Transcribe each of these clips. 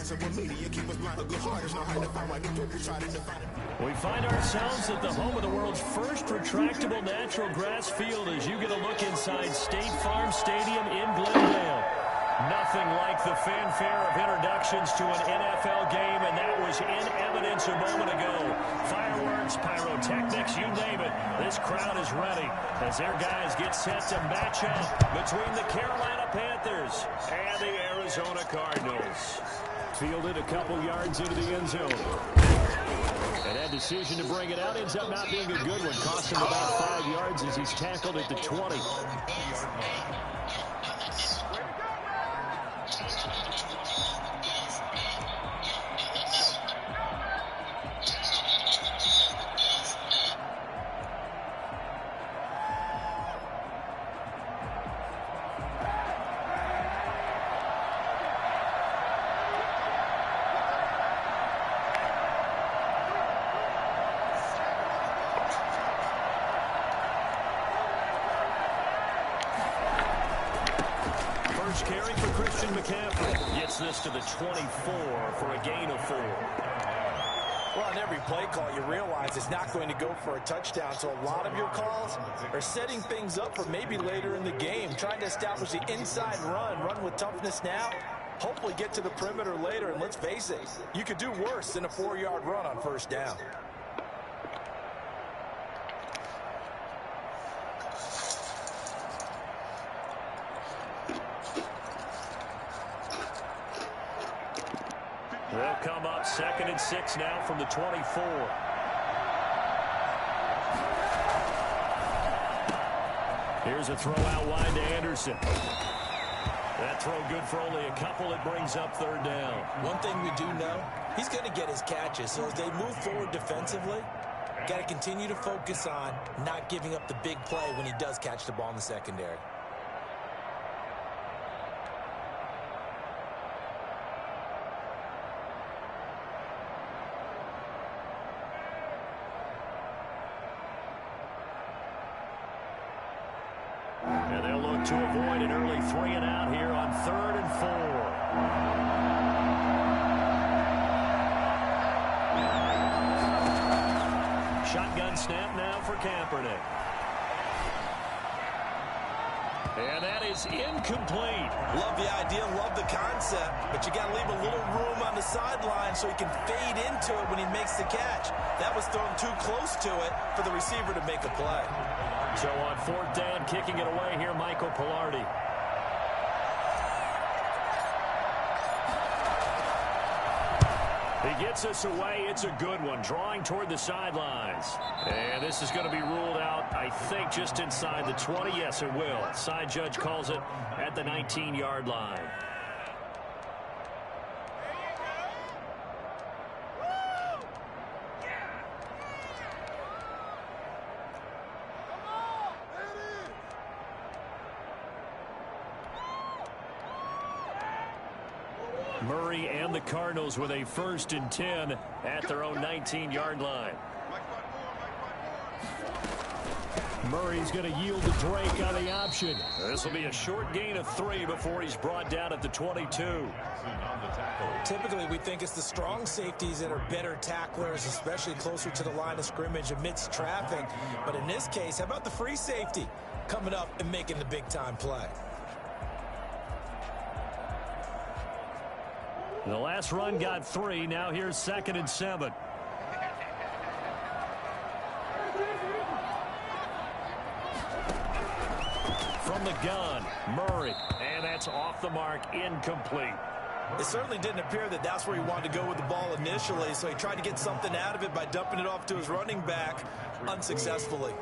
We find ourselves at the home of the world's first retractable natural grass field as you get a look inside State Farm Stadium in Glendale. Nothing like the fanfare of introductions to an NFL game, and that was in evidence a moment ago. Fireworks, pyrotechnics, you name it. This crowd is ready as their guys get set to match up between the Carolina Panthers and the Arizona Cardinals. Fielded a couple yards into the end zone. And that decision to bring it out ends up not being a good one. Cost him about 5 yards as he's tackled at the 20. Carry for Christian McCaffrey. Gets this to the 24 for a gain of 4. Well, on every play call, you realize it's not going to go for a touchdown. So a lot of your calls are setting things up for maybe later in the game, trying to establish the inside run with toughness now, hopefully get to the perimeter later. And let's face it, you could do worse than a 4-yard run on first down. They'll come up 2nd and 6 now from the 24. Here's a throw out wide to Anderson. That throw good for only a couple. It brings up 3rd down. One thing we do know, he's going to get his catches. So as they move forward defensively, got to continue to focus on not giving up the big play when he does catch the ball in the secondary. And they'll look to avoid an early 3 and out here on 3rd and 4. Shotgun snap now for Kaepernick. And that is incomplete. Love the idea, love the concept, but you got to leave a little room on the sideline so he can fade into it when he makes the catch. That was thrown too close to it for the receiver to make a play. So on 4th down, kicking it away here, Michael Pilardi. He gets us away. It's a good one. Drawing toward the sidelines. And this is going to be ruled out, I think, just inside the 20. Yes, it will. Side judge calls it at the 19-yard line. Murray and the Cardinals with a 1st and 10 at their own 19-yard line. Murray's going to yield to Drake on the option. This will be a short gain of 3 before he's brought down at the 22. Typically, we think it's the strong safeties that are better tacklers, especially closer to the line of scrimmage amidst traffic. But in this case, how about the free safety coming up and making the big-time play? The last run got 3. Now here's 2nd and 7. From the gun, Murray. And that's off the mark, incomplete. It certainly didn't appear that that's where he wanted to go with the ball initially, so he tried to get something out of it by dumping it off to his running back unsuccessfully.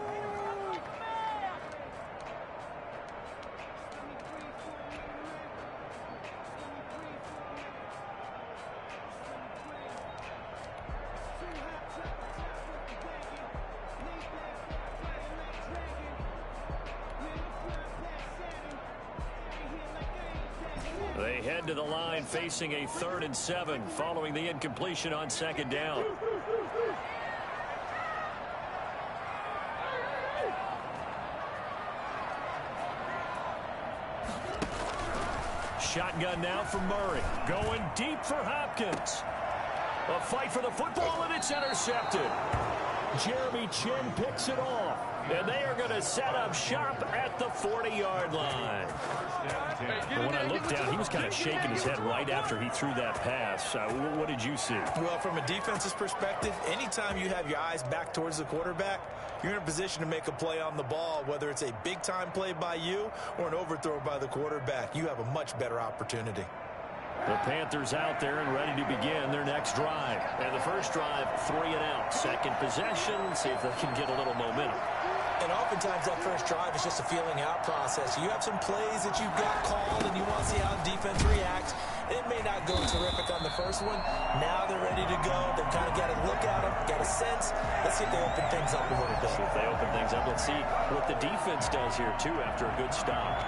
They head to the line facing a 3rd and 7 following the incompletion on 2nd down. shotgun now from Murray. Going deep for Hopkins. A fight for the football, and it's intercepted. Jeremy Chin picks it off. And they are going to set up shop at the 40-yard line. And when I looked down, he was kind of shaking his head right after he threw that pass. What did you see? Well, from a defense's perspective, anytime you have your eyes back towards the quarterback, you're in a position to make a play on the ball, whether it's a big-time play by you or an overthrow by the quarterback. You have a much better opportunity. The Panthers out there and ready to begin their next drive. And the first drive, 3 and out. Second possession, see if they can get a little momentum. And oftentimes that first drive is just a feeling out process. You have some plays that you've got called and you want to see how defense reacts. It may not go terrific on the first one. Now they're ready to go. They've kind of got to look at them, got a sense. Let's see if they open things up a little bit. See if they open things up. Let's see what the defense does here, too, after a good stop.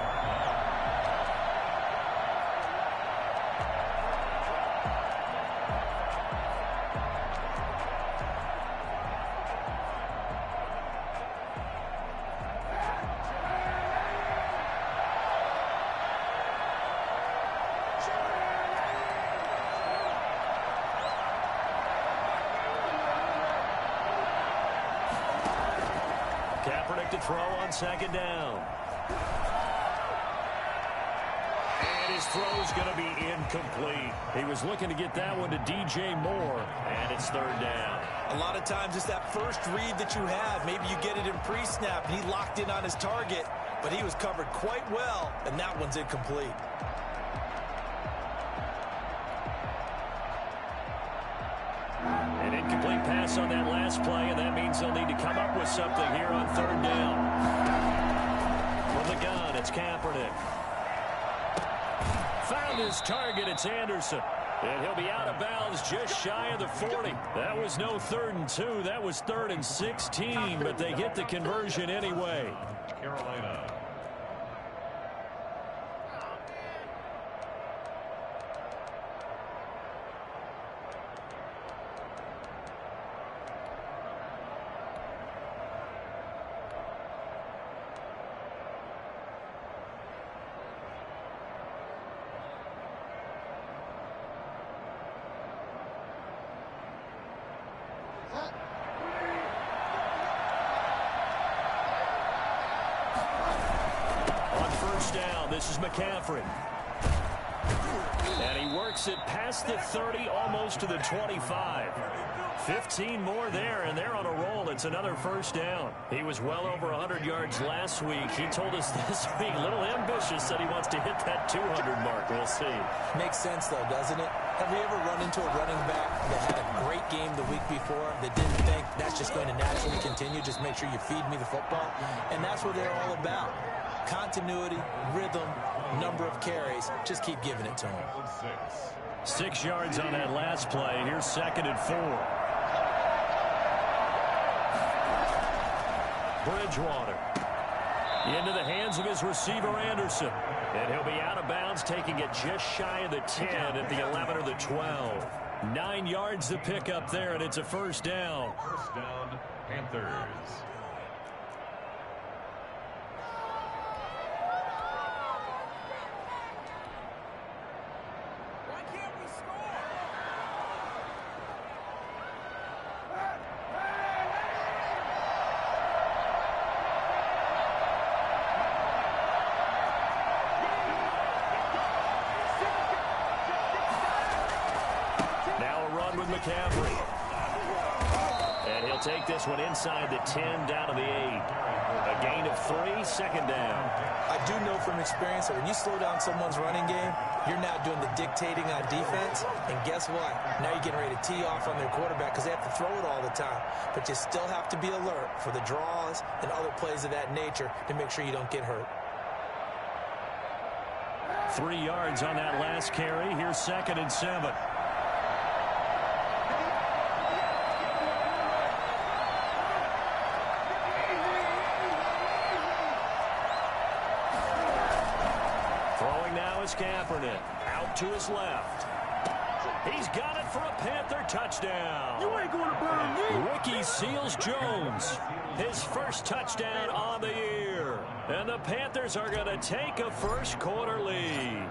To throw on second down. And his throw's going to be incomplete. He was looking to get that one to DJ Moore, and it's third down. A lot of times it's that first read that you have. Maybe you get it in pre-snap, and he locked in on his target, but he was covered quite well, and that one's incomplete. An incomplete pass on that last play, and that means they'll need to come up with something here on third down. From the gun, it's Kaepernick. Found his target, it's Anderson. And he'll be out of bounds just shy of the 40. That was no 3rd and 2, that was 3rd and 16, but they get the conversion anyway. Carolina. This is McCaffrey. And he works it past the 30, almost to the 25. 15 more there, and they're on a roll. It's another first down. He was well over 100 yards last week. He told us this week, a little ambitious, said he wants to hit that 200 mark. We'll see. Makes sense, though, doesn't it? Have we ever run into a running back that had a great game the week before that didn't think that's just going to naturally continue? Just make sure you feed me the football. And that's what they're all about. Continuity, rhythm, number of carries. Just keep giving it to him. 6 yards on that last play. Here's 2nd and 4. Bridgewater. Into the hands of his receiver, Anderson. And he'll be out of bounds, taking it just shy of the 10 at the 11 or the 12. 9 yards to pick up there, and it's a first down. First down, Panthers. McCaffrey. And he'll take this one inside the 10, down to the 8. A gain of 3, second down. I do know from experience that when you slow down someone's running game, you're now doing the dictating on defense. And guess what? Now you're getting ready to tee off on their quarterback because they have to throw it all the time. But you still have to be alert for the draws and other plays of that nature to make sure you don't get hurt. 3 yards on that last carry. Here's 2nd and 7. Kaepernick out to his left. He's got it for a Panther touchdown. You ain't going to burn me. Ricky Seals-Jones, his first touchdown on the year. And the Panthers are going to take a first quarter lead.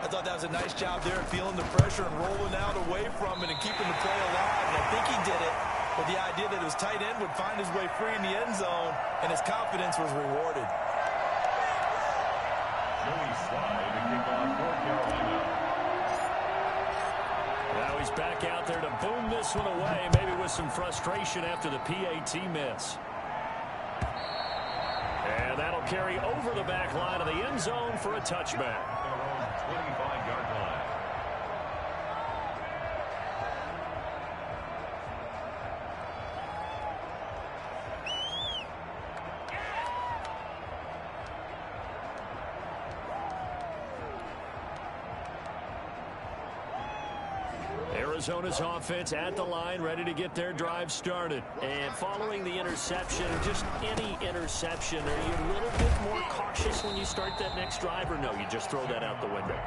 I thought that was a nice job there, feeling the pressure and rolling out away from it and keeping the play alive. And I think he did it with the idea that his tight end would find his way free in the end zone, and his confidence was rewarded. Louis slide to kick off for Carolina. Now he's back out there to boom this one away, maybe with some frustration after the PAT miss. And that'll carry over the back line of the end zone for a touchback. 25-yard line. Arizona's offense at the line, ready to get their drive started. And following the interception, just any interception, are you a little bit more cautious when you start that next drive, or no, you just throw that out the window?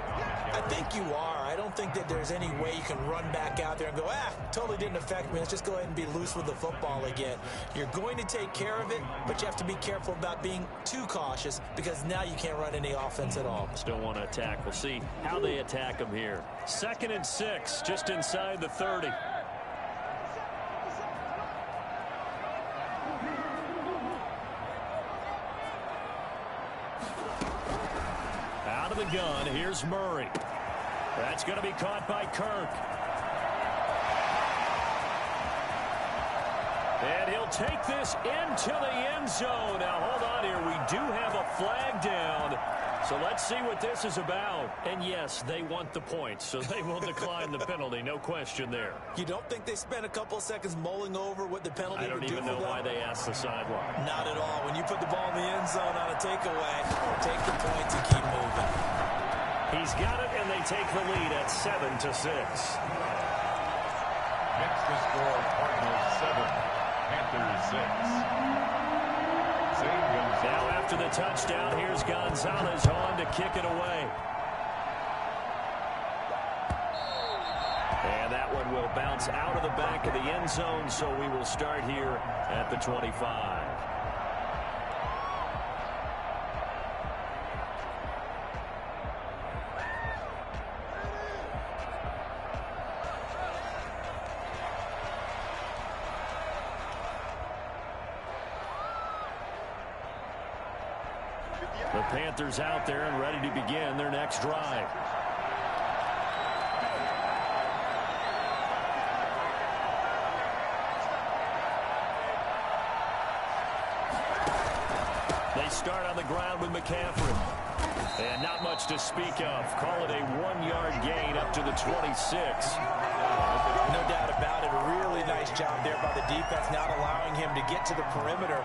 I think you are. I don't think that there's any way you can run back out there and go, totally didn't affect me. Let's just go ahead and be loose with the football again. You're going to take care of it, but you have to be careful about being too cautious because now you can't run any offense at all. Still want to attack. We'll see how they attack them here. 2nd and 6, just inside the 30. Out of the gun, here's Murray. That's going to be caught by Kirk. And he'll take this into the end zone. Now, hold on here. We do have a flag down. So let's see what this is about. And yes, they want the points, so they will decline the penalty. No question there. You don't think they spent a couple of seconds mulling over what the penalty would do for them? I don't even know why they asked the sideline. Not at all. When you put the ball in the end zone on a takeaway, take the points and keep moving. He's got it, and they take the lead at 7-6. Next to score, Cardinals 7, Panthers 6. Now after the touchdown, here's Gonzalez on to kick it away. And that one will bounce out of the back of the end zone, so we will start here at the 25. The Panthers out there and ready to begin their next drive. They start on the ground with McCaffrey. And not much to speak of. Call it a 1-yard gain up to the 26. No doubt about it. A really nice job there by the defense, not allowing him to get to the perimeter.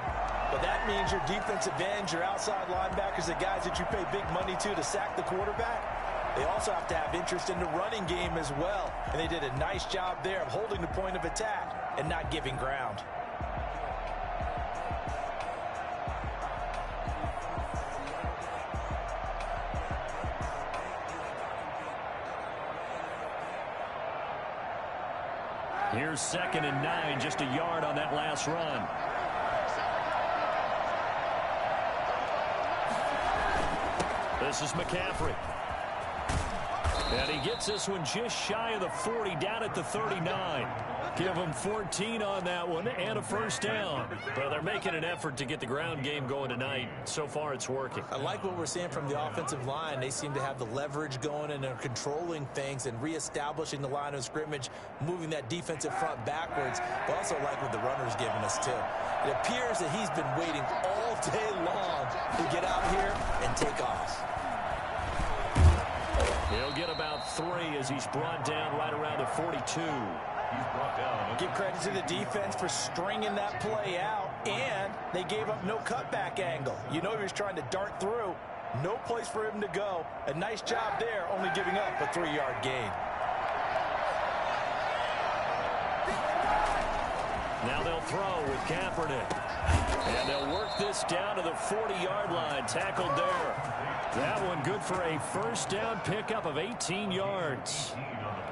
But that means your defensive ends, your outside linebackers, the guys that you pay big money to sack the quarterback, they also have to have interest in the running game as well. And they did a nice job there of holding the point of attack and not giving ground. Here's 2nd and 9, just a yard on that last run. This is McCaffrey. And he gets this one just shy of the 40, down at the 39. Give him 14 on that one and a first down. Well, they're making an effort to get the ground game going tonight. So far, it's working. I like what we're seeing from the offensive line. They seem to have the leverage going, and they're controlling things and reestablishing the line of scrimmage, moving that defensive front backwards. But also like what the runner's giving us, too. It appears that he's been waiting all day long to get out here and take off. He'll get about 3 as he's brought down right around the 42. He's brought down. Give credit to the defense for stringing that play out, and they gave up no cutback angle. You know he was trying to dart through. No place for him to go. A nice job there, only giving up a 3-yard gain. Now they'll throw with Kaepernick. And they'll work this down to the 40-yard line. Tackled there. That one good for a first down pickup of 18 yards.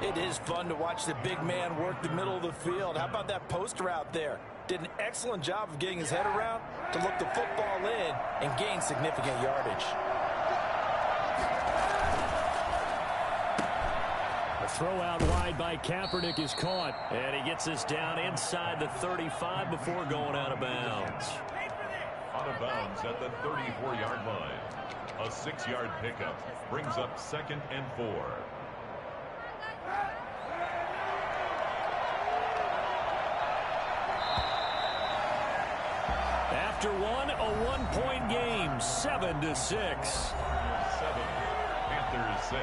It is fun to watch the big man work the middle of the field. How about that post route there? Did an excellent job of getting his head around to look the football in and gain significant yardage. throw out wide by Kaepernick is caught. And he gets us down inside the 35 before going out of bounds. Out of bounds at the 34-yard line. A 6-yard pickup brings up 2nd and 4. After one, a one-point game, 7-6. 7, Panthers 6.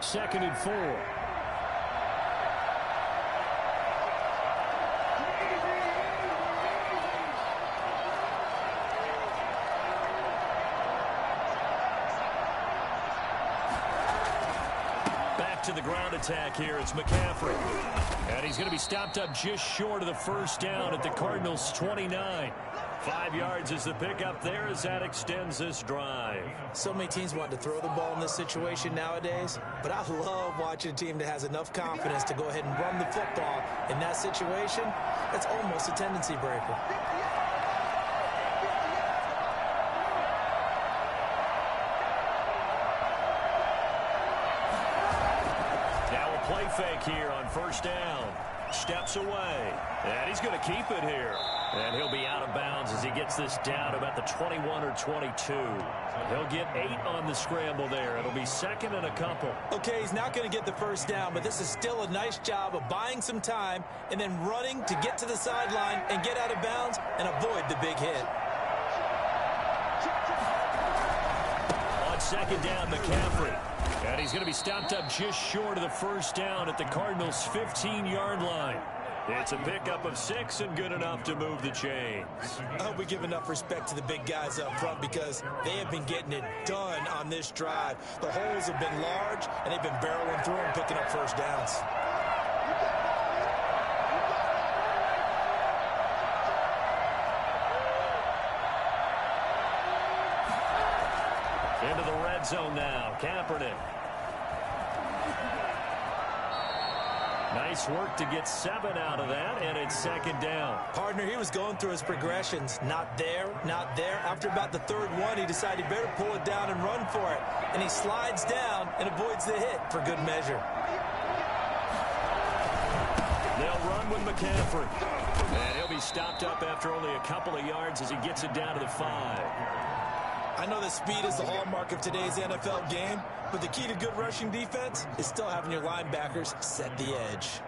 Second and 4. To the ground attack here. It's McCaffrey. And he's going to be stopped up just short of the first down at the Cardinals' 29. 5 yards is the pickup there as that extends this drive. So many teams want to throw the ball in this situation nowadays, but I love watching a team that has enough confidence to go ahead and run the football in that situation. That's almost a tendency breaker. Play fake here on first down. Steps away. And he's going to keep it here. And he'll be out of bounds as he gets this down about the 21 or 22. He'll get 8 on the scramble there. It'll be second and a couple. Okay, he's not going to get the first down, but this is still a nice job of buying some time and then running to get to the sideline and get out of bounds and avoid the big hit. On second down, McCaffrey. And he's going to be stopped up just short of the first down at the Cardinals' 15-yard line. It's a pickup of 6 and good enough to move the chains. I hope we give enough respect to the big guys up front because they have been getting it done on this drive. The holes have been large, and they've been barreling through and picking up first downs. Into the red zone now. Kaepernick. Nice work to get 7 out of that, and it's second down. Partner, he was going through his progressions. Not there, not there. After about the third one, he decided he better pull it down and run for it. And he slides down and avoids the hit for good measure. They'll run with McCaffrey. And he'll be stopped up after only a couple of yards as he gets it down to the 5. I know that speed is the hallmark of today's NFL game, but the key to good rushing defense is still having your linebackers set the edge.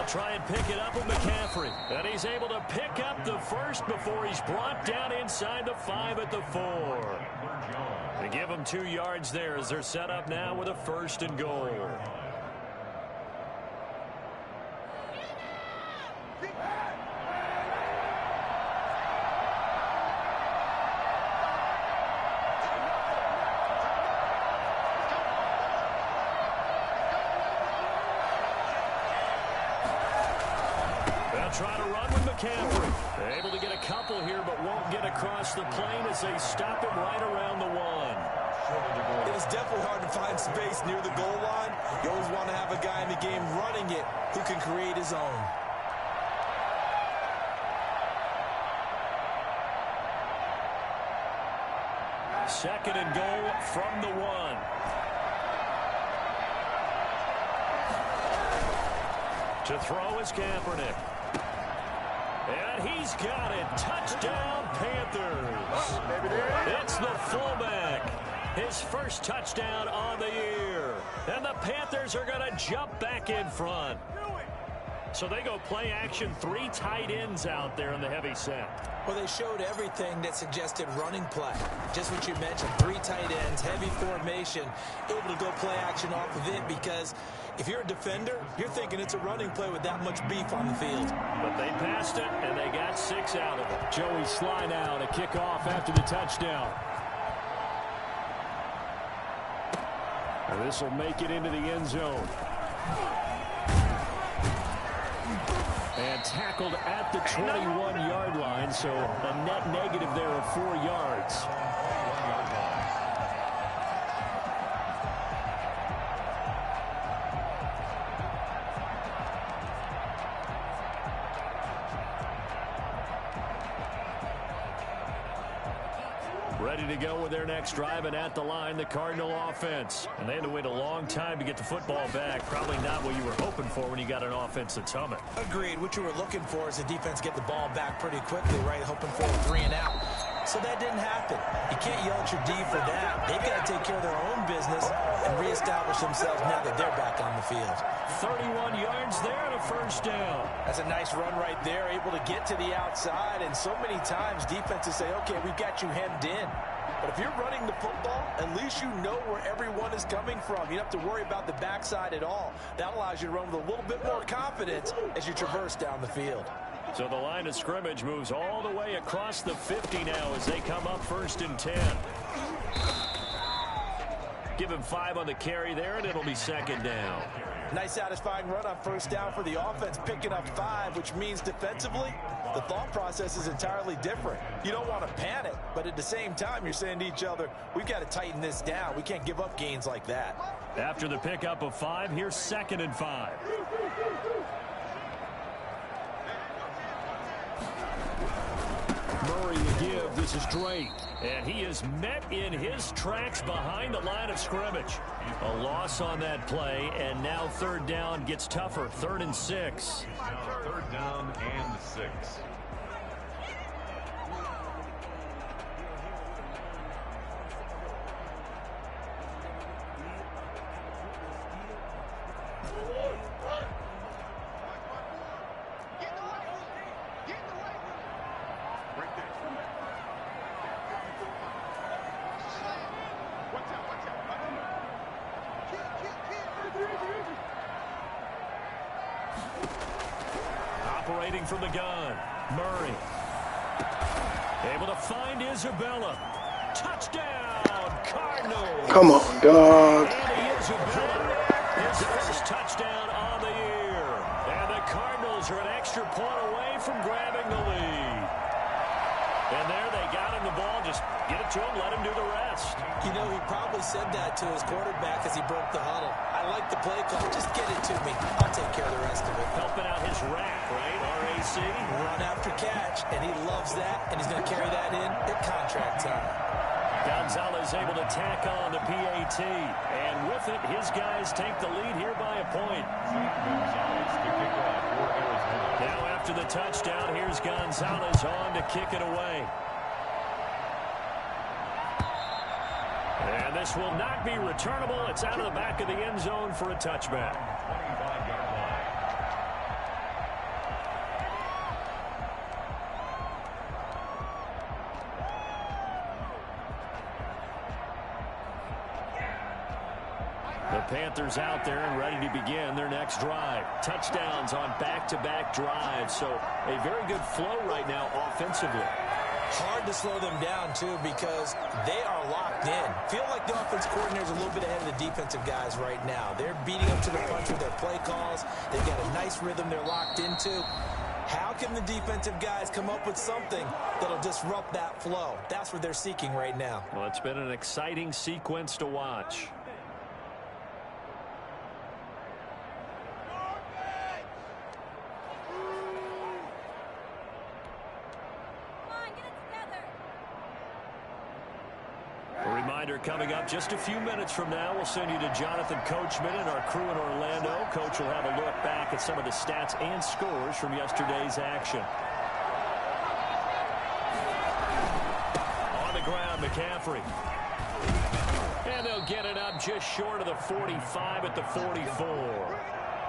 Try and pick it up with McCaffrey. And he's able to pick up the first before he's brought down inside the 5 at the 4. They give him 2 yards there as they're set up now with a 1st and goal. Try to run with McCaffrey. Able to get a couple here, but won't get across the plane as they stop him right around the 1. It is definitely hard to find space near the goal line. You always want to have a guy in the game running it who can create his own. Second and goal from the 1. To throw is Kaepernick. And he's got it. Touchdown, Panthers. It's the fullback. His first touchdown on the year. And the Panthers are going to jump back in front. So they go play action, 3 tight ends out there in the heavy set. Well, they showed everything that suggested running play. Just what you mentioned, 3 tight ends, heavy formation, able to go play action off of it because if you're a defender, you're thinking it's a running play with that much beef on the field. But they passed it, and they got 6 out of it. Joey Sly now to kick off after the touchdown. And this will make it into the end zone. And tackled at the 21-yard line, so a net negative there of 4 yards. Ready to go with their next drive, and at the line, the Cardinal offense. And they had to wait a long time to get the football back. Probably not what you were hoping for when you got an offense that's humming. Agreed. What you were looking for is the defense get the ball back pretty quickly, right? Hoping for a 3 and out. So that didn't happen. You can't yell at your D for that. They've got to take care of their own business and reestablish themselves now that they're back on the field. 31 yards there and a first down. That's a nice run right there, able to get to the outside. And so many times defenses say, okay, we've got you hemmed in. But if you're running the football, at least you know where everyone is coming from. You don't have to worry about the backside at all. That allows you to run with a little bit more confidence as you traverse down the field. So the line of scrimmage moves all the way across the 50 now as they come up 1st and 10. Give him 5 on the carry there, and it'll be 2nd down. Nice satisfying run on 1st down for the offense, picking up 5, which means defensively, the thought process is entirely different. You don't want to panic, but at the same time, you're saying to each other, we've got to tighten this down. We can't give up gains like that. After the pickup of 5, here's 2nd and 5. Murray to give. This is Drake. And he is met in his tracks behind the line of scrimmage. A loss on that play, and now 3rd down gets tougher. 3rd and 6. 3rd down and 6. Operating from the gun, Murray. Able to find Isabella. Touchdown, Cardinals. Come on, dog. Andy Isabella, his first touchdown on the year. And the Cardinals are an extra point away from grabbing the lead. And there they got him the ball. Just get it to him, let him do the rest. You know, he probably said that to his quarterback as he broke the huddle. I like the play call. Just get it to me. I'll take care of the rest of it. Helping out his rack, right? RAC. Run after catch, and he loves that, and he's going to carry that in at contract time. Gonzalez able to tack on the PAT. And with it, his guys take the lead here by a point. Now after the touchdown, here's Gonzalez on to kick it away. And this will not be returnable. It's out of the back of the end zone for a touchback. 25-yard line. The Panthers out there and ready to begin their next drive. Touchdowns on back-to-back drives. So a very good flow right now offensively. Hard to slow them down, too, because they are locked in. Feel like the offense coordinator's a little bit ahead of the defensive guys right now. They're beating up to the punch with their play calls. They've got a nice rhythm they're locked into. How can the defensive guys come up with something that'll disrupt that flow? That's what they're seeking right now. Well, it's been an exciting sequence to watch. A reminder coming up just a few minutes from now, we'll send you to Jonathan Coachman and our crew in Orlando. Coach will have a look back at some of the stats and scores from yesterday's action. On the ground, McCaffrey. And they'll get it up just short of the 45 at the 44.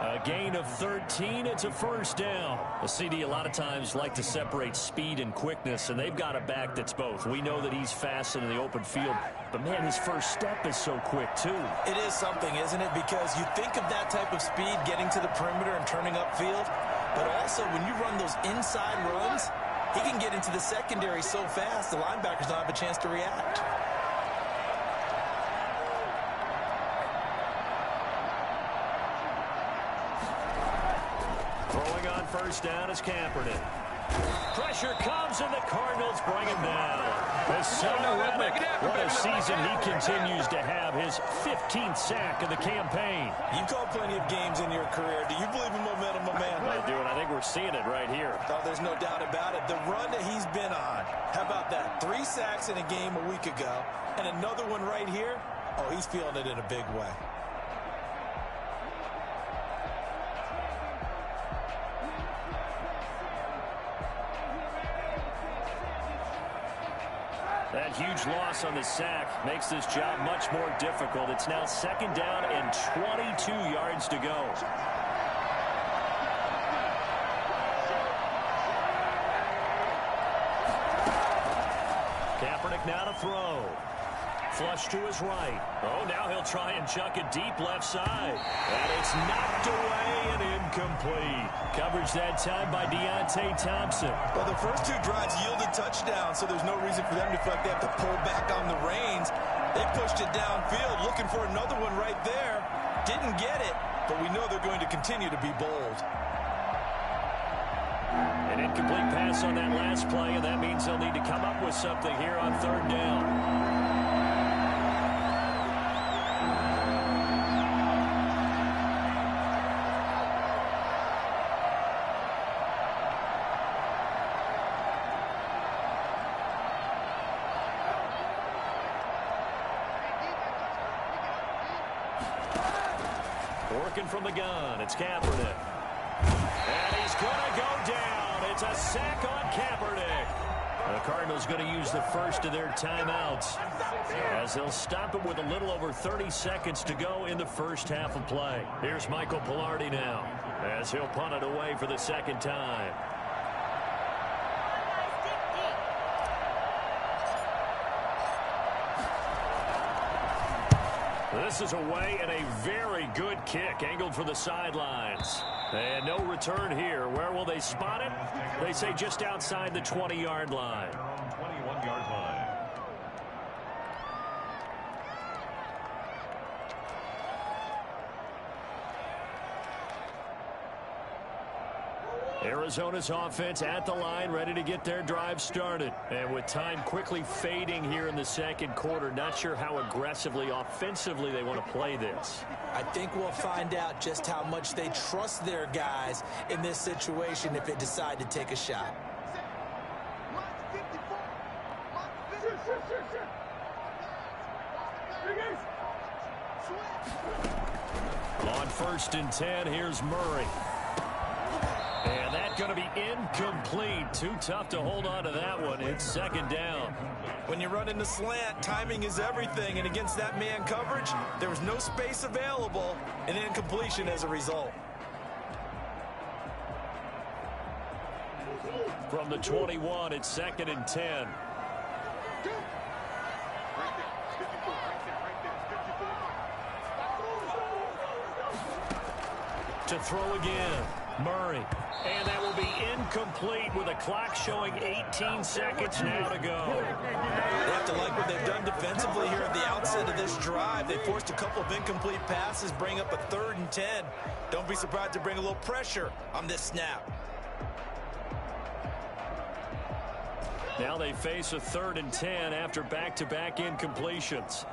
A gain of 13. It's a first down. The CD a lot of times like to separate speed and quickness, and they've got a back that's both. We know that he's fast in the open field, but, man, his first step is so quick, too. It is something, isn't it? Because you think of that type of speed getting to the perimeter and turning upfield, but also when you run those inside runs, he can get into the secondary so fast the linebackers don't have a chance to react. Throwing on first down is Kaepernick. Pressure comes, and the Cardinals bring him down. What a season he continues to have, his 15th sack of the campaign. You've called plenty of games in your career. Do you believe in momentum, my man? I do, and I think we're seeing it right here. Oh, there's no doubt about it. The run that he's been on, how about that? 3 sacks in a game a week ago, and another one right here. Oh, he's feeling it in a big way. That huge loss on the sack makes this job much more difficult. It's now second down and 22 yards to go. Kaepernick now to throw. Flush to his right. Oh, now he'll try and chuck it deep left side. And it's knocked away and incomplete. Coverage that time by Deontay Thompson. Well, the first 2 drives yielded touchdowns, so there's no reason for them to feel like they have to pull back on the reins. They pushed it downfield, looking for another one right there. Didn't get it, but we know they're going to continue to be bold. An incomplete pass on that last play, and that means they'll need to come up with something here on third down. Working from the gun, it's Kaepernick. And he's going to go down. It's a sack on Kaepernick. The Cardinals going to use the first of their timeouts as they'll stop it with a little over 30 seconds to go in the first half of play. Here's Michael Pilardi now as he'll punt it away for the second time. This is away and a very good kick angled for the sidelines. And no return here. Where will they spot it? They say just outside the 20-yard line. 21-yard line. Arizona's offense at the line, ready to get their drive started. And with time quickly fading here in the second quarter, not sure how aggressively, offensively they want to play this. I think we'll find out just how much they trust their guys in this situation if they decide to take a shot. On 1st and 10, here's Murray. And that's going to be incomplete. Too tough to hold on to that one. It's second down. When you run in the slant, timing is everything. And against that man coverage, there was no space available. And incompletion as a result. From the 21, it's second and 10. To throw again, Murray. And that will be incomplete with a clock showing 18 seconds now to go. They have to like what they've done defensively here at the outset of this drive. They forced a couple of incomplete passes, bring up a 3rd and 10. Don't be surprised to bring a little pressure on this snap. Now they face a 3rd and 10 after back-to-back incompletions.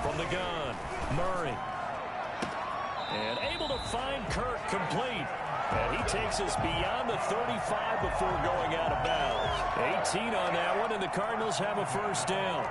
From the gun, Murray. And able to find Kirk complete. And he takes us beyond the 35 before going out of bounds. 18 on that one, and the Cardinals have a first down.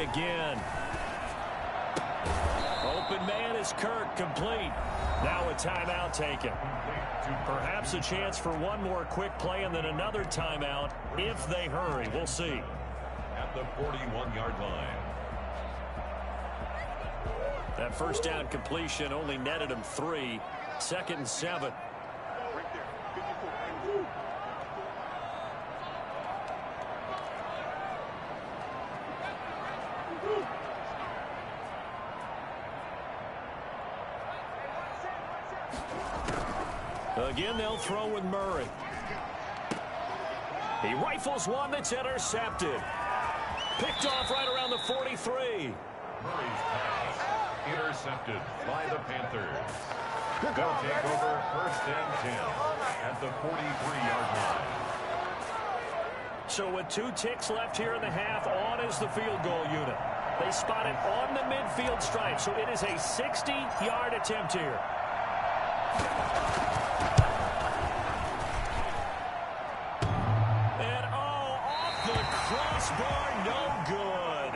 again. Open man is Kirk, complete. Now a timeout taken. Perhaps a chance for one more quick play and then another timeout if they hurry. We'll see. At the 41-yard line. That first down completion only netted him 3. 2nd and 7. Again, they'll throw with Murray. He rifles one that's intercepted. Picked off right around the 43. Murray's pass intercepted by the Panthers. They'll take over 1st and 10 at the 43-yard line. So with 2 ticks left here in the half, on is the field goal unit. They spot it on the midfield stripe, so it is a 60-yard attempt here. And off the crossbar, no good.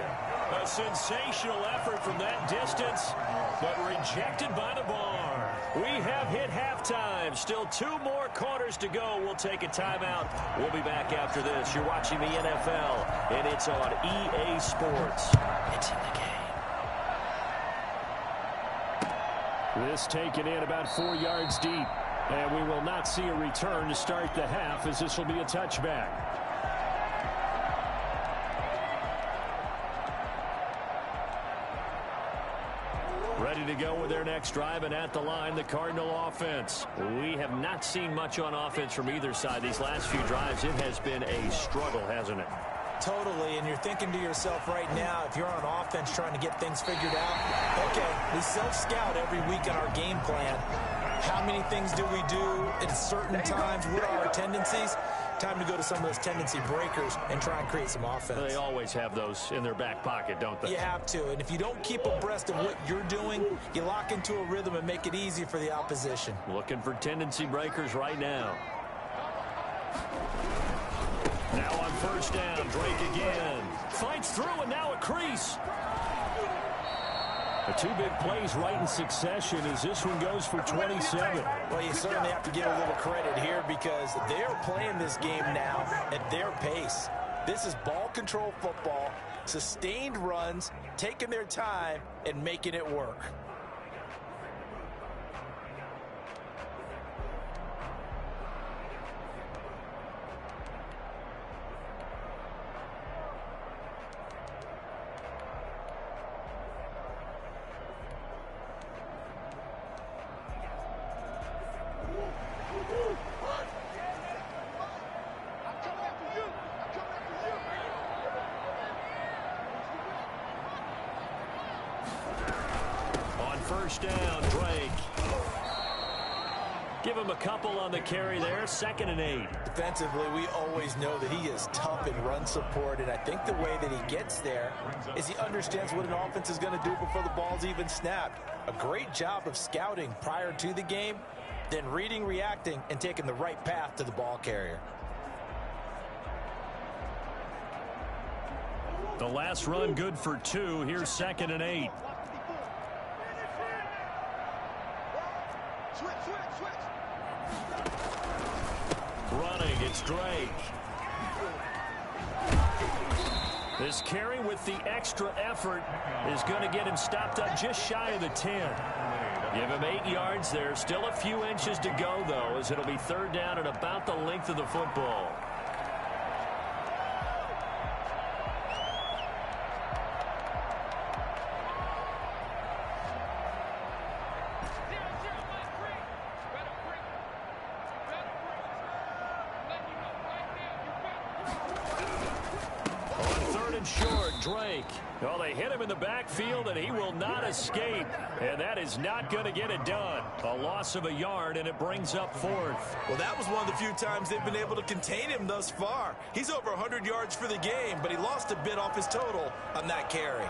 A sensational effort from that distance, but rejected by the bar. We have hit halftime. Still 2 more quarters to go. We'll take a timeout. We'll be back after this. You're watching the NFL, and it's on EA Sports. It's in the game. This taken in about 4 yards deep. And we will not see a return to start the half, as this will be a touchback. Ready to go with their next drive, and at the line, the Cardinal offense. We have not seen much on offense from either side. These last few drives, it has been a struggle, hasn't it? Totally, and you're thinking to yourself right now, if you're on offense trying to get things figured out, okay, we self-scout every week in our game plan. How many things do we do at certain times? What are our tendencies? Time to go to some of those tendency breakers and try and create some offense. They always have those in their back pocket, don't they? You have to, and if you don't keep abreast of what you're doing, you lock into a rhythm and make it easy for the opposition. Looking for tendency breakers right now. Now on 1st down, Drake again. Fights through, and now a crease. The 2 big plays right in succession as this one goes for 27. Well, you certainly have to give a little credit here because they're playing this game now at their pace. This is ball control football, sustained runs, taking their time, and making it work. First down, Drake. Give him a couple on the carry there. 2nd and 8. Defensively, we always know that he is tough in run support, and I think the way that he gets there is he understands what an offense is going to do before the ball's even snapped. A great job of scouting prior to the game, then reading, reacting, and taking the right path to the ball carrier. The last run good for 2. Here's 2nd and 8. Running, it's Drake. This carry with the extra effort is going to get him stopped up just shy of the 10. Give him 8 yards there. Still a few inches to go, though, as it'll be 3rd down and about the length of the football. Drake. Well, they hit him in the backfield, and he will not escape. And that is not going to get it done. A loss of a yard, and it brings up 4th. Well, that was one of the few times they've been able to contain him thus far. He's over 100 yards for the game, but he lost a bit off his total on that carry.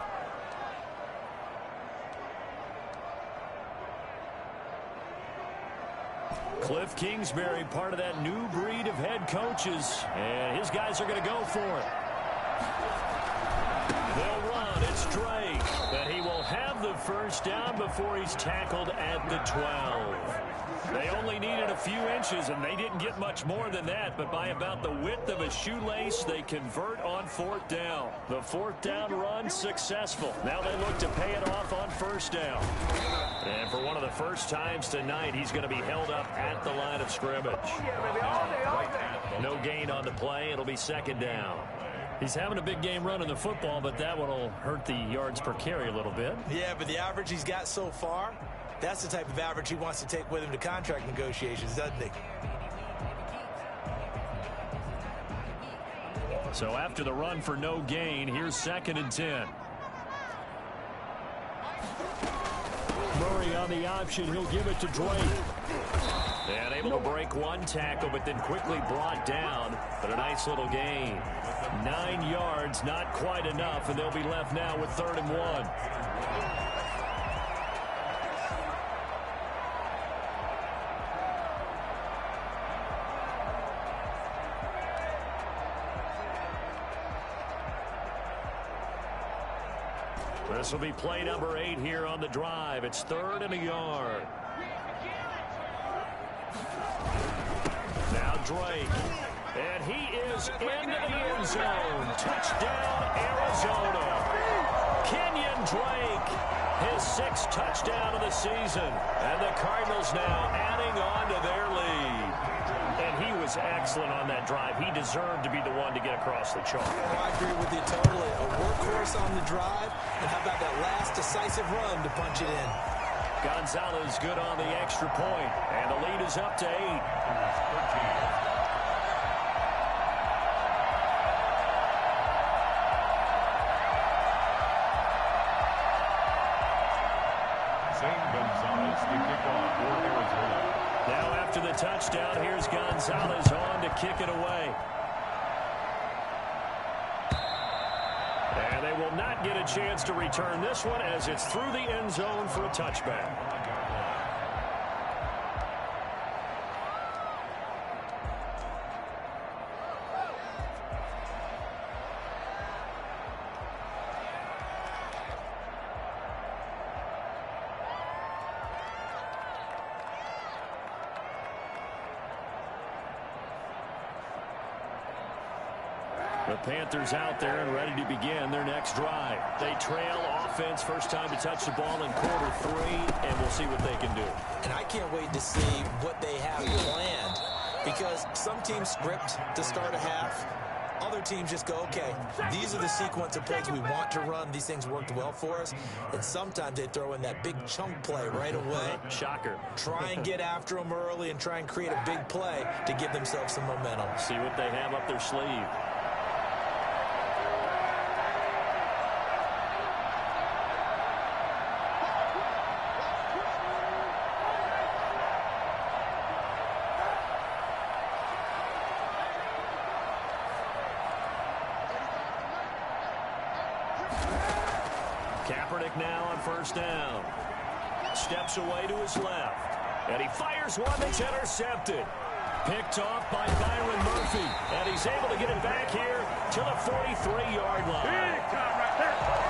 Cliff Kingsbury, part of that new breed of head coaches. And his guys are going to go for it. They'll run. It's Drake. But he will have the first down before he's tackled at the 12. They only needed a few inches, and they didn't get much more than that. But by about the width of a shoelace, they convert on 4th down. The 4th down run successful. Now they look to pay it off on 1st down. And for one of the first times tonight, he's going to be held up at the line of scrimmage. No gain on the play. It'll be 2nd down. He's having a big game running the football, but that one will hurt the yards per carry a little bit. Yeah, but the average he's got so far, that's the type of average he wants to take with him to contract negotiations, doesn't he? So after the run for no gain, here's 2nd and 10. Murray on the option. He'll give it to Drake. And able to break one tackle, but then quickly brought down. But a nice little gain. 9 yards, not quite enough, and they'll be left now with 3rd and 1. This will be play number 8 here on the drive. It's 3rd and a yard. Now Drake. And he is into the end zone. Touchdown, Arizona. Kenyon Drake, his 6th touchdown of the season. And the Cardinals now adding on to their lead. And he was excellent on that drive. He deserved to be the one to get across the chalk. Oh, I agree with you totally. A workhorse on the drive. And how about that last decisive run to punch it in? Gonzalez good on the extra point. And the lead is up to 8. Now after the touchdown, here's Gonzalez on to kick it away. And they will not get a chance to return this one as it's through the end zone for a touchback. The Panthers out there and ready to begin their next drive. They trail offense, first time to touch the ball in quarter 3, and we'll see what they can do. And I can't wait to see what they have planned, because some teams script to start a half. Other teams just go, okay, these are the sequence of plays we want to run. These things worked well for us. And sometimes they throw in that big chunk play right away. Shocker. Try and get after them early and try and create a big play to give themselves some momentum. See what they have up their sleeve. Kaepernick now on first down. Steps away to his left. And he fires one that's intercepted. Picked off by Byron Murphy. And he's able to get it back here to the 43-yard line.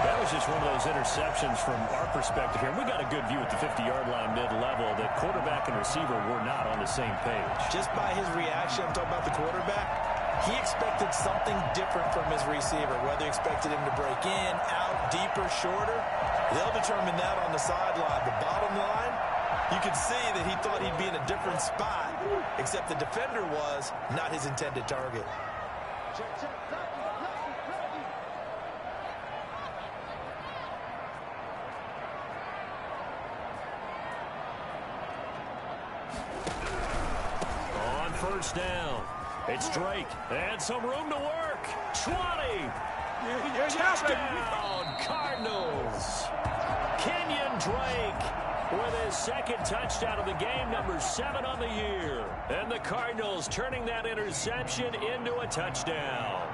That was just one of those interceptions from our perspective here. We got a good view at the 50-yard line mid-level that quarterback and receiver were not on the same page. Just by his reaction, I'm talking about the quarterback, he expected something different from his receiver, whether he expected him to break in, out, deeper, shorter. They'll determine that on the sideline. The bottom line, you could see that he thought he'd be in a different spot, except the defender was not his intended target. On first down, it's Drake, and some room to work. 20. Touchdown, Cardinals. Kenyon Drake with his 2nd touchdown of the game, number 7 on the year. And the Cardinals turning that interception into a touchdown.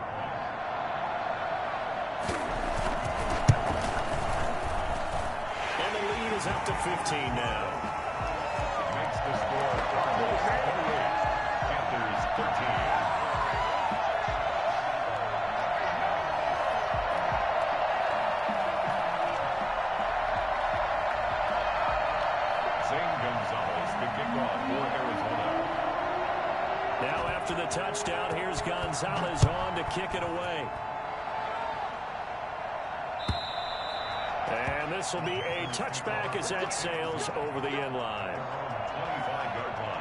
And the lead is up to 15 now. Makes the score Cardinals 28, Panthers 13. After the touchdown, here's Gonzalez on to kick it away. And this will be a touchback as that sails over the end line. 25-yard line.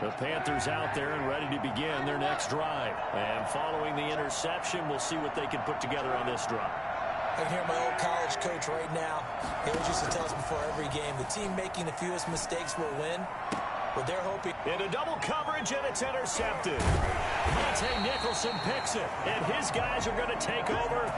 The Panthers out there and ready to begin their next drive. And following the interception, we'll see what they can put together on this drive. I can hear my old college coach right now. He always used to tell us before every game, the team making the fewest mistakes will win. But they're hoping. Into double coverage, and it's intercepted. Monte Nicholson picks it, and his guys are going to take over.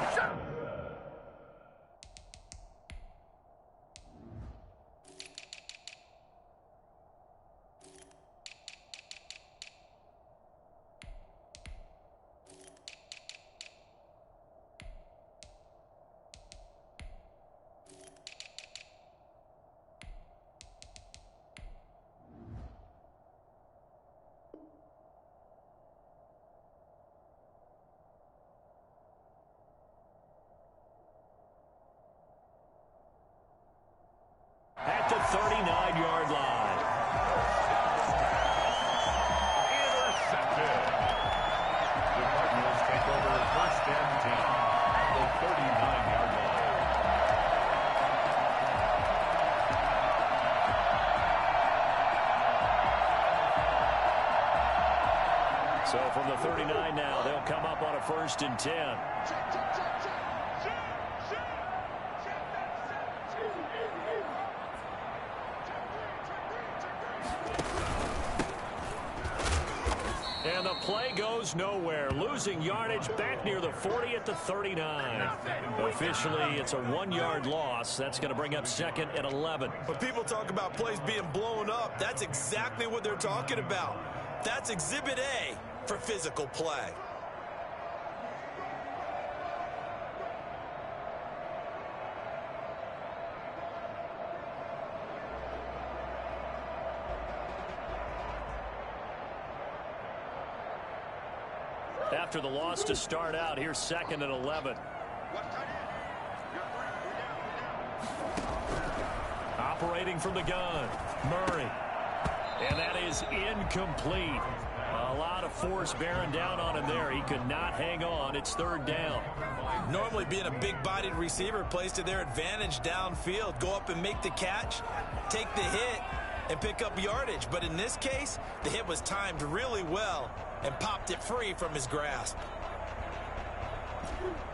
At the 39-yard line. Intercepted. The Cardinals take over first and 10 at the 39-yard line. So from the 39 now, they'll come up on a first and 10. And the play goes nowhere. Losing yardage back near the 40 at the 39. Officially, it's a 1-yard loss. That's going to bring up second and 11. When people talk about plays being blown up, that's exactly what they're talking about. That's Exhibit A for physical play. After the loss to start out, here's second and 11. Operating from the gun, Murray. And that is incomplete. A lot of force bearing down on him there. He could not hang on. It's third down. Normally being a big-bodied receiver plays to their advantage downfield. Go up and make the catch, take the hit, and pick up yardage. But in this case, the hit was timed really well and popped it free from his grasp.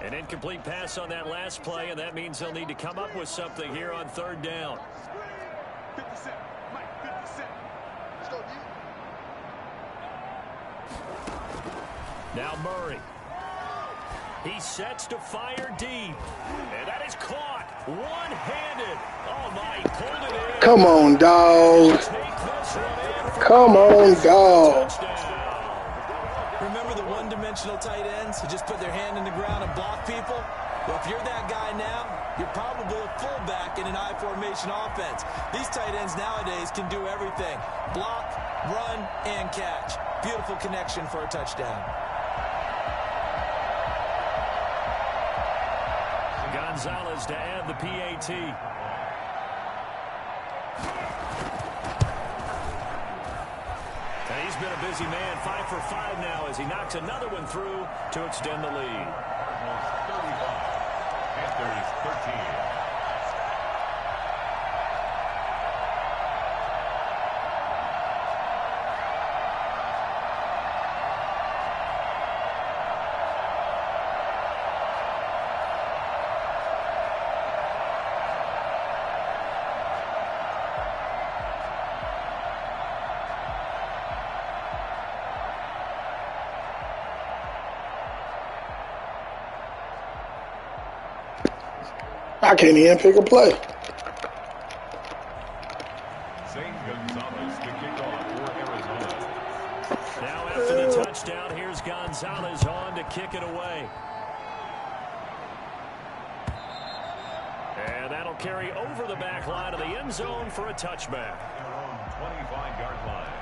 An incomplete pass on that last play, and that means they'll need to come up with something here on third down. 57, Mike, 57. Let's go, D. Now Murray. He sets to fire deep. And that is caught. One-handed. Oh, my. He pulled it in. Come on, dog. Come on, dog. Remember the one-dimensional tight ends who just put their hand in the ground and block people? Well, if you're that guy now, you're probably a fullback in an I-formation offense. These tight ends nowadays can do everything. Block, run, and catch. Beautiful connection for a touchdown. Gonzalez to add the PAT. And he's been a busy man, 5 for 5 now as he knocks another one through to extend the lead. 35. Panthers 13. I can't even pick a play. Zane Gonzalez to kick off for Arizona. Now after the touchdown, here's Gonzalez on to kick it away. And that'll carry over the back line of the end zone for a touchback. Their own 25-yard line.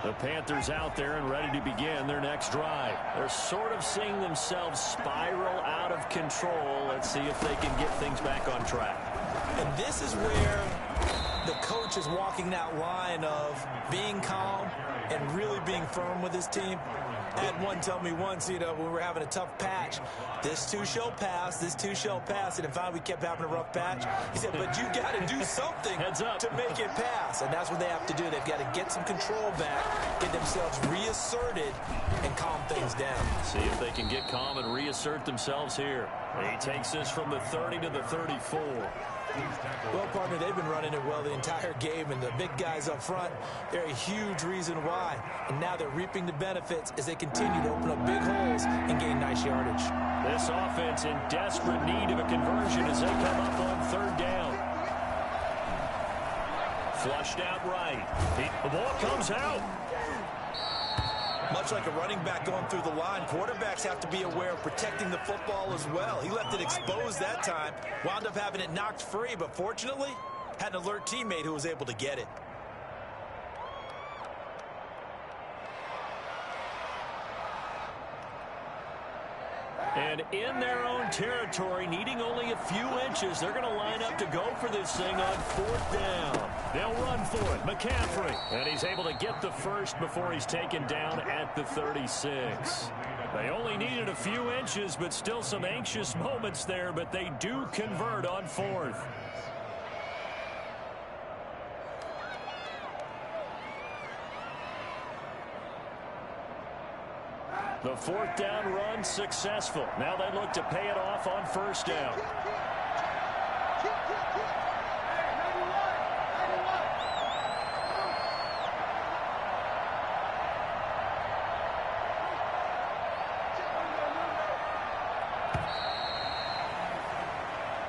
The Panthers out there and ready to begin their next drive. They're sort of seeing themselves spiral out of control. Let's see if they can get things back on track. And this is where the coach is walking that line of being calm and really being firm with his team. I had one tell me once, when we were having a tough patch, this too shall pass, this too shall pass. And finally we kept having a rough patch. He said, but you got to do something to make it pass. And that's what they have to do. They've got to get some control back, get themselves reasserted, and calm things down. See if they can get calm and reassert themselves here. He takes this from the 30 to the 34. Well, partner, they've been running it well the entire game, and the big guys up front, they're a huge reason why. And now they're reaping the benefits as they continue to open up big holes and gain nice yardage. This offense in desperate need of a conversion as they come up on third down. Flushed out right. The ball comes out. Much like a running back going through the line, quarterbacks have to be aware of protecting the football as well. He left it exposed that time, wound up having it knocked free, but fortunately, had an alert teammate who was able to get it. And in their own territory, needing only a few inches, they're going to line up to go for this thing on fourth down. They'll run for it. McCaffrey. And he's able to get the first before he's taken down at the 36. They only needed a few inches, but still some anxious moments there, but they do convert on fourth. The fourth down run successful. Now they look to pay it off on first down.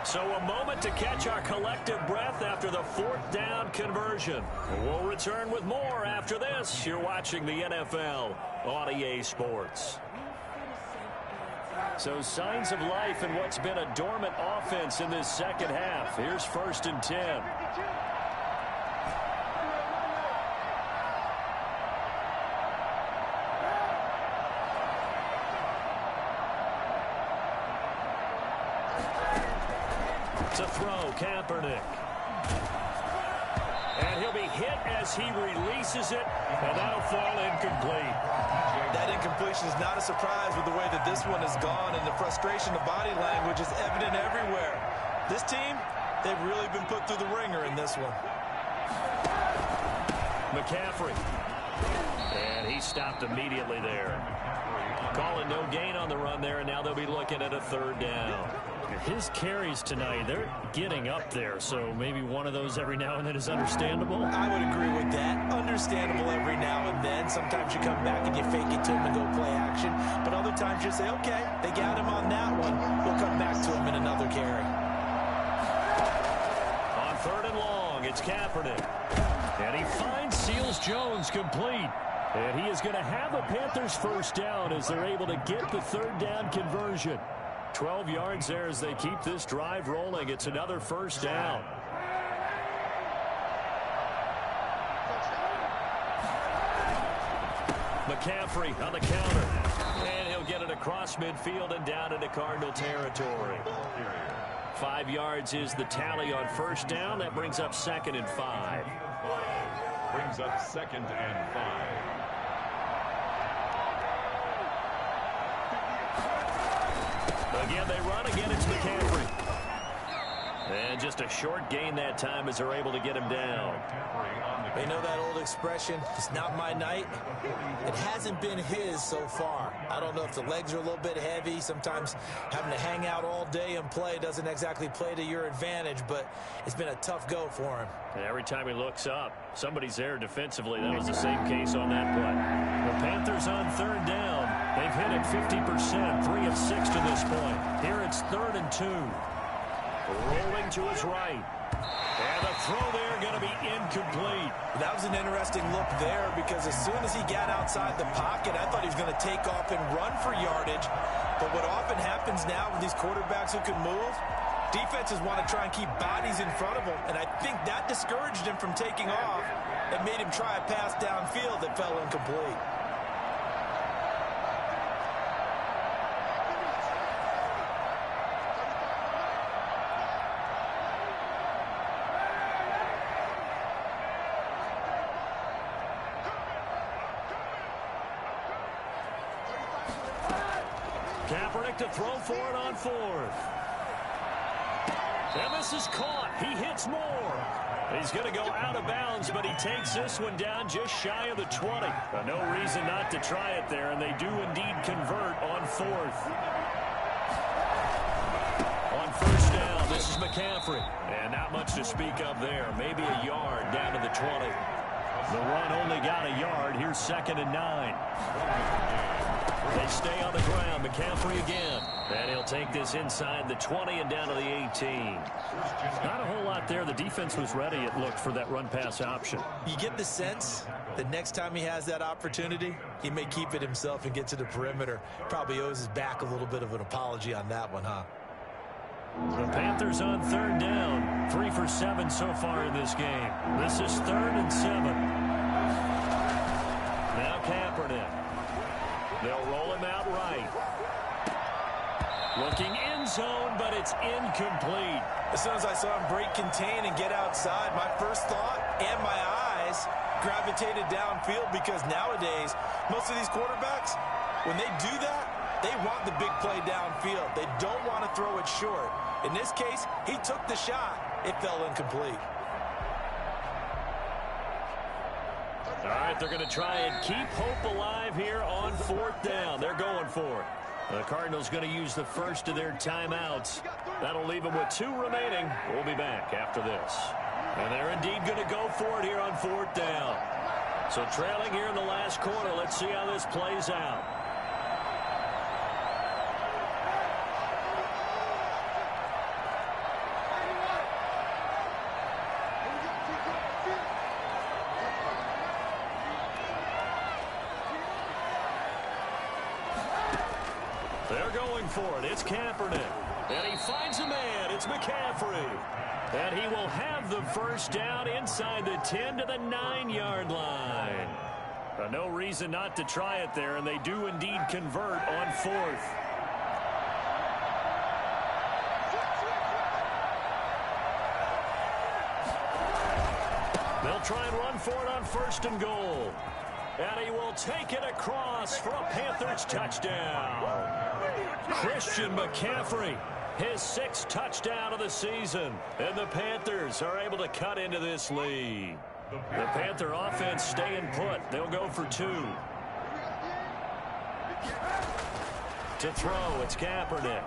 So a moment to catch our collective breath after the fourth down conversion. We'll return with more after this. You're watching the NFL on EA Sports. So signs of life in what's been a dormant offense in this second half. Here's 1st and 10. To throw, Kaepernick. And he'll be hit as he releases it, and that'll fall incomplete. That incompletion is not a surprise with the way that this one has gone, and the frustration, the body language is evident everywhere. This team, they've really been put through the ringer in this one. McCaffrey. And he stopped immediately there. Calling no gain on the run there, and now they'll be looking at a third down. His carries tonight, they're getting up there, so maybe one of those every now and then is understandable. I would agree with that. Understandable every now and then. Sometimes you come back and you fake it to him and go play action. But other times you say, okay, they got him on that one. We'll come back to him in another carry. On 3rd and long, it's Kaepernick. And he finds Seals-Jones complete. And he is going to have a Panthers first down as they're able to get the third down conversion. 12 yards there as they keep this drive rolling. It's another first down. McCaffrey on the counter. And he'll get it across midfield and down into Cardinal territory. 5 yards is the tally on first down. That brings up 2nd and 5. Brings up 2nd and 5. Again, they run. Again, it's McCaffrey. And just a short gain that time as they're able to get him down. They know that old expression, it's not my night. It hasn't been his so far. I don't know if the legs are a little bit heavy. Sometimes having to hang out all day and play doesn't exactly play to your advantage, but it's been a tough go for him. And every time he looks up, somebody's there defensively. That was the same case on that play. The Panthers on third down. They've hit it 50%, 3 of 6 to this point. Here it's 3rd and 2. Rolling to his right. And the throw there going to be incomplete. That was an interesting look there because as soon as he got outside the pocket, I thought he was going to take off and run for yardage. But what often happens now with these quarterbacks who can move, defenses want to try and keep bodies in front of them. And I think that discouraged him from taking off. and made him try a pass downfield that fell incomplete. Kaepernick to throw for it on fourth. And this is caught. He hits more. He's going to go out of bounds, but he takes this one down just shy of the 20. No reason not to try it there, and they do indeed convert on fourth. On first down, this is McCaffrey. And not much to speak of there. Maybe a yard down to the 20. The run only got a yard. Here's 2nd and 9. They stay on the ground. McCaffrey again. And he'll take this inside the 20 and down to the 18. Not a whole lot there. The defense was ready, it looked, for that run-pass option. You get the sense that next time he has that opportunity, he may keep it himself and get to the perimeter. Probably owes his back a little bit of an apology on that one, huh? The Panthers on 3rd down. 3 for 7 so far in this game. This is 3rd and 7. Now Kaepernick. They'll roll him out right. Looking end zone, but it's incomplete. As soon as I saw him break contain and get outside, my first thought and my eyes gravitated downfield, because nowadays, most of these quarterbacks, when they do that, they want the big play downfield. They don't want to throw it short. In this case, he took the shot. It fell incomplete. All right, they're going to try and keep hope alive here on 4th down. They're going for it. The Cardinals going to use the first of their timeouts. That'll leave them with 2 remaining. We'll be back after this. And they're indeed going to go for it here on 4th down. So trailing here in the last quarter. Let's see how this plays out. They're going for it. It's Kaepernick. And he finds a man. It's McCaffrey. And he will have the first down inside the 10 to the 9-yard line. No reason not to try it there, and they do indeed convert on 4th. They'll try and run for it on 1st and goal. And he will take it across for a Panthers touchdown. Christian McCaffrey, his 6th touchdown of the season. And the Panthers are able to cut into this lead. The Panther offense staying put. They'll go for 2. To throw, it's Kaepernick.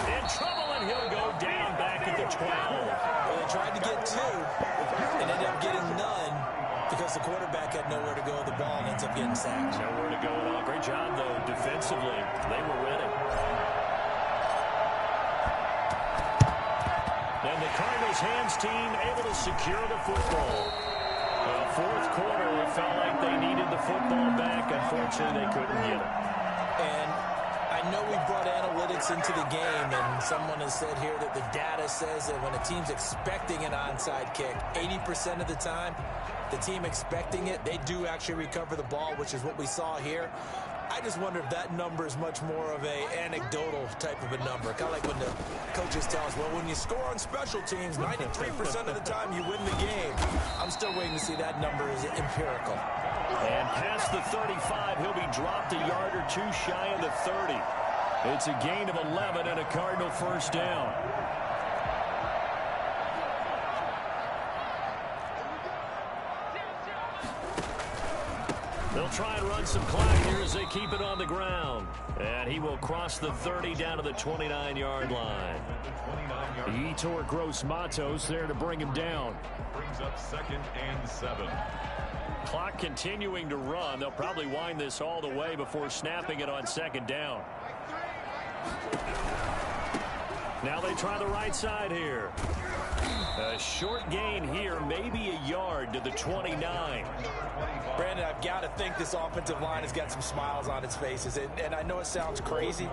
In trouble, and he'll go down back at the 12. Well, they tried to get 2 and ended up getting none, because the quarterback had nowhere to go with the ball and ends up getting sacked. Nowhere to go at all. Great job, though, defensively. They were ready. And the Cardinals' hands team able to secure the football. 4th quarter, it felt like they needed the football back. Unfortunately, they couldn't get it. And I know we brought analytics into the game, and someone has said here that the data says that when a team's expecting an onside kick, 80% of the time, the team expecting it, they do actually recover the ball, which is what we saw here. I just wonder if that number is much more of a anecdotal type of a number. Kind of like when the coaches tell us, well, when you score on special teams, 93% of the time you win the game. I'm still waiting to see that number is empirical. And past the 35, he'll be dropped a yard or 2 shy of the 30. It's a gain of 11 and a Cardinal first down. They'll try and run some clock here as they keep it on the ground. And he will cross the 30 down to the 29-yard line. Yetur Gross-Matos there to bring him down. Brings up 2nd and 7. Clock continuing to run. They'll probably wind this all the way before snapping it on 2nd down. Now they try the right side here. A short gain here, maybe a yard to the 29. Brandon, I've got to think this offensive line has got some smiles on its faces. And I know it sounds crazy,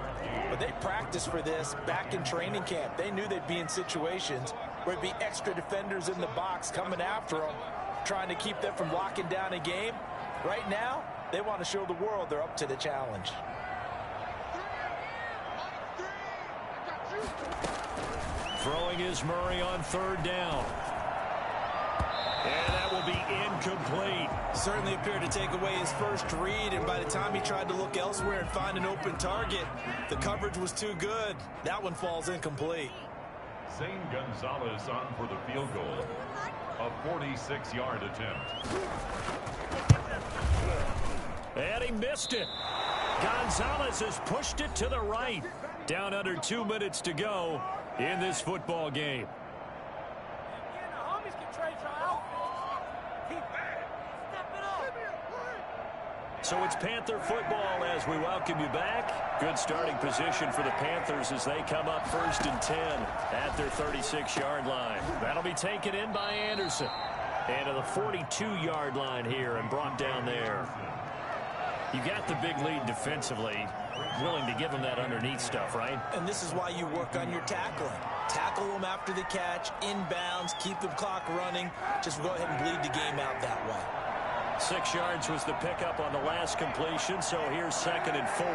but they practiced for this back in training camp. They knew they'd be in situations where there'd be extra defenders in the box coming after them, trying to keep them from locking down a game. Right now, they want to show the world they're up to the challenge. Throwing is Murray on third down. And that will be incomplete. Certainly appeared to take away his first read, and by the time he tried to look elsewhere and find an open target, the coverage was too good. That one falls incomplete. Zane Gonzalez on for the field goal. A 46-yard attempt. And he missed it. Gonzalez has pushed it to the right. Down under 2 minutes to go in this football game. So it's Panther football as we welcome you back. Good starting position for the Panthers as they come up 1st and 10 at their 36-yard line. That'll be taken in by Anderson. And to the 42-yard line here and brought down there. You got the big lead defensively. Willing to give them that underneath stuff, right? And this is why you work on your tackling. Tackle them after the catch, inbounds, keep the clock running. Just go ahead and bleed the game out that way. 6 yards was the pickup on the last completion, so here's 2nd and 4.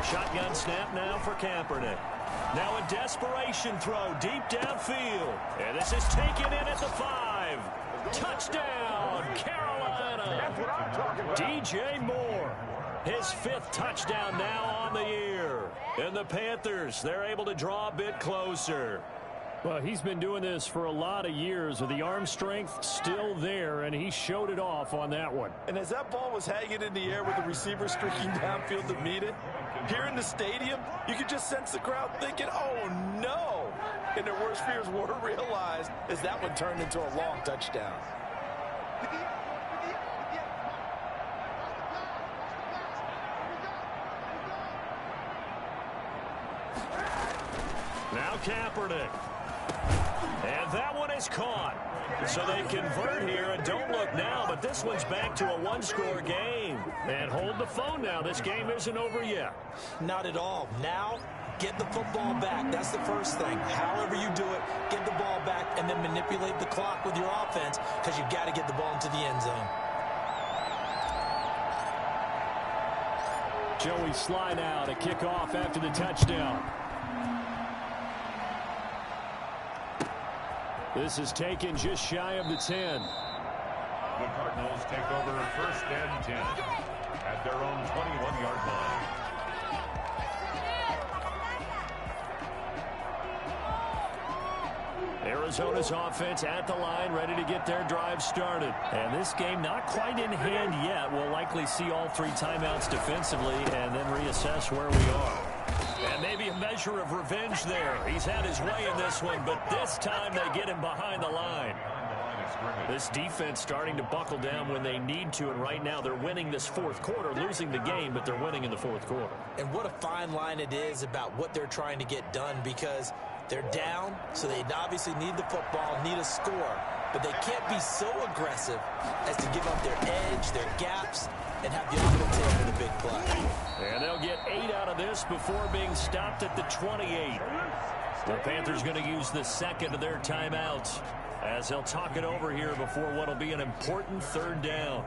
Shotgun snap now for Kaepernick. Now a desperation throw deep downfield. And this is taken in at the 5. Touchdown, Carolina. DJ Moore. His 5th touchdown now on the year. And the Panthers, they're able to draw a bit closer. Well, he's been doing this for a lot of years with the arm strength still there, and he showed it off on that one. And as that ball was hanging in the air with the receiver streaking downfield to meet it, here in the stadium, you could just sense the crowd thinking, oh, no. And their worst fears were realized as that one turned into a long touchdown. Now Kaepernick. And that one is caught. So they convert here, and don't look now, but this one's back to a one-score game. And hold the phone now. This game isn't over yet. Not at all. Now, get the football back. That's the first thing. However you do it, get the ball back and then manipulate the clock with your offense because you've got to get the ball into the end zone. Joey Sly now to kick off after the touchdown. This is taken just shy of the 10. The Cardinals take over 1st and 10 at their own 21-yard line. Arizona's offense at the line, ready to get their drive started. And this game not quite in hand yet. We'll likely see all 3 timeouts defensively and then reassess where we are. And maybe a measure of revenge there. He's had his way in this one, but this time they get him behind the line. This defense starting to buckle down when they need to, and right now they're winning this 4th quarter, losing the game, but they're winning in the 4th quarter. And what a fine line it is about what they're trying to get done, because they're down, so they obviously need the football, need a score, but they can't be so aggressive as to give up their edge, their gaps, and have the offense hit for the big play. And they'll get 8 out of this before being stopped at the 28. The Panthers going to use the 2nd of their timeouts as they'll talk it over here before what will be an important 3rd down.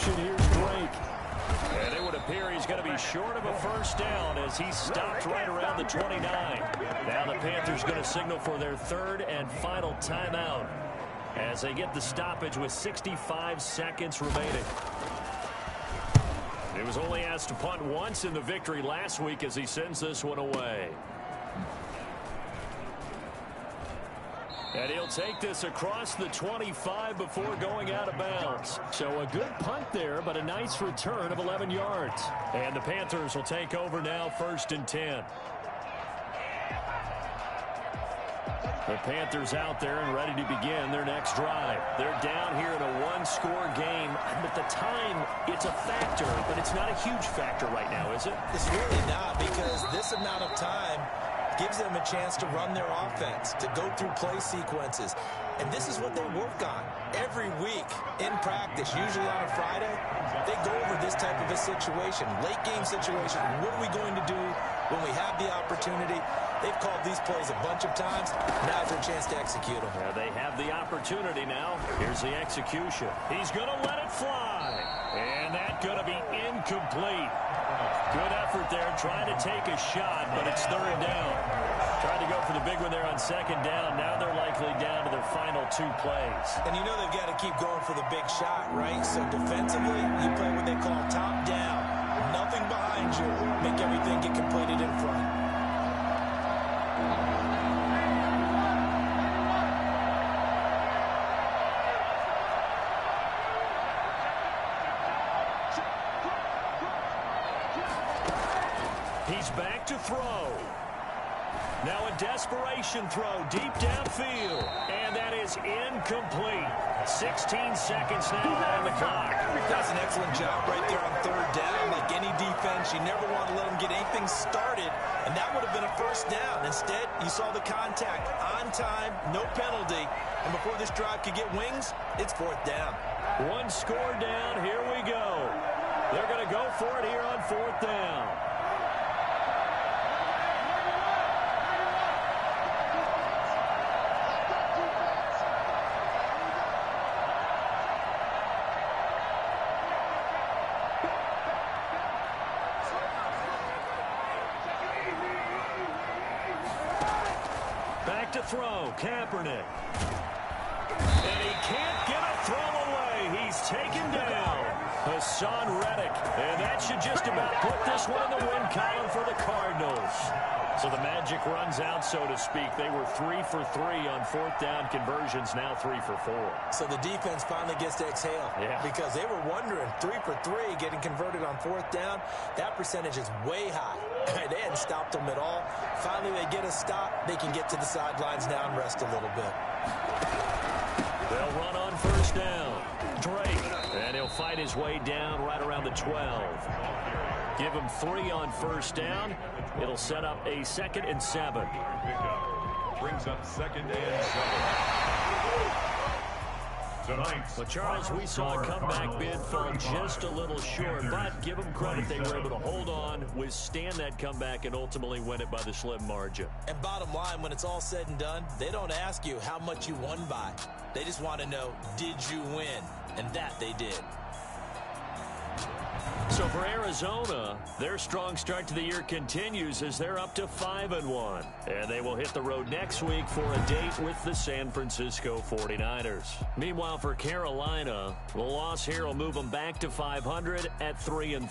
Here's Drake. And it would appear he's going to be short of a 1st down as he's stopped right around the 29. Now the Panthers going to signal for their 3rd and final timeout as they get the stoppage with 65 seconds remaining. He was only asked to punt once in the victory last week as he sends this one away. And he'll take this across the 25 before going out of bounds. So a good punt there, but a nice return of 11 yards. And the Panthers will take over now 1st and 10. The Panthers out there and ready to begin their next drive. They're down here in a one-score game. At the time, it's a factor, but it's not a huge factor right now, is it? It's really not, because this amount of time gives them a chance to run their offense, to go through play sequences. And this is what they work on every week in practice, usually on a Friday. They go over this type of a situation, late game situation. What are we going to do when we have the opportunity? They've called these plays a bunch of times. Now's their chance to execute them. Yeah, they have the opportunity now. Here's the execution. He's going to let it fly. And that's going to be incomplete. Good effort there, trying to take a shot, but it's third down. Trying to go for the big one there on second down. Now they're likely down to their final 2 plays. And you know they've got to keep going for the big shot, right? So defensively, you play what they call top down. Nothing behind you. Make everything get completed in front. He's back to throw. Now a desperation throw deep downfield. And that is incomplete. 16 seconds now on the clock. That's an excellent job right there on third down. Like any defense, you never want to let them get anything started. And that would have been a first down. Instead, you saw the contact on time, no penalty. And before this drive could get wings, it's fourth down. One score down. Here we go. They're going to go for it here on fourth down. Back to throw, Kaepernick. And he can't get a throw away. He's taken down. Hassan Reddick. And that should just about put this one in the win column for the Cardinals. So the magic runs out, so to speak. They were 3 for 3 on fourth down conversions, now 3 for 4. So the defense finally gets to exhale. Yeah. Because they were wondering, 3 for 3 getting converted on fourth down. That percentage is way high. They hadn't stopped them at all. Finally, they get a stop. They can get to the sidelines now and rest a little bit. They'll run on first down. Drake. And he'll fight his way down right around the 12. Give him 3 on first down. It'll set up a 2nd and 7. Brings up 2nd and 7. Tonight, Well, Charles, we saw a comeback bid fall just a little short, but give them credit. They were able to hold on, withstand that comeback, and ultimately win it by the slim margin. And bottom line, when it's all said and done, they don't ask you how much you won by. They just want to know, did you win? And that they did. So for Arizona, their strong start to the year continues as they're up to 5-1. And they will hit the road next week for a date with the San Francisco 49ers. Meanwhile, for Carolina, the loss here will move them back to 500 at 3-3.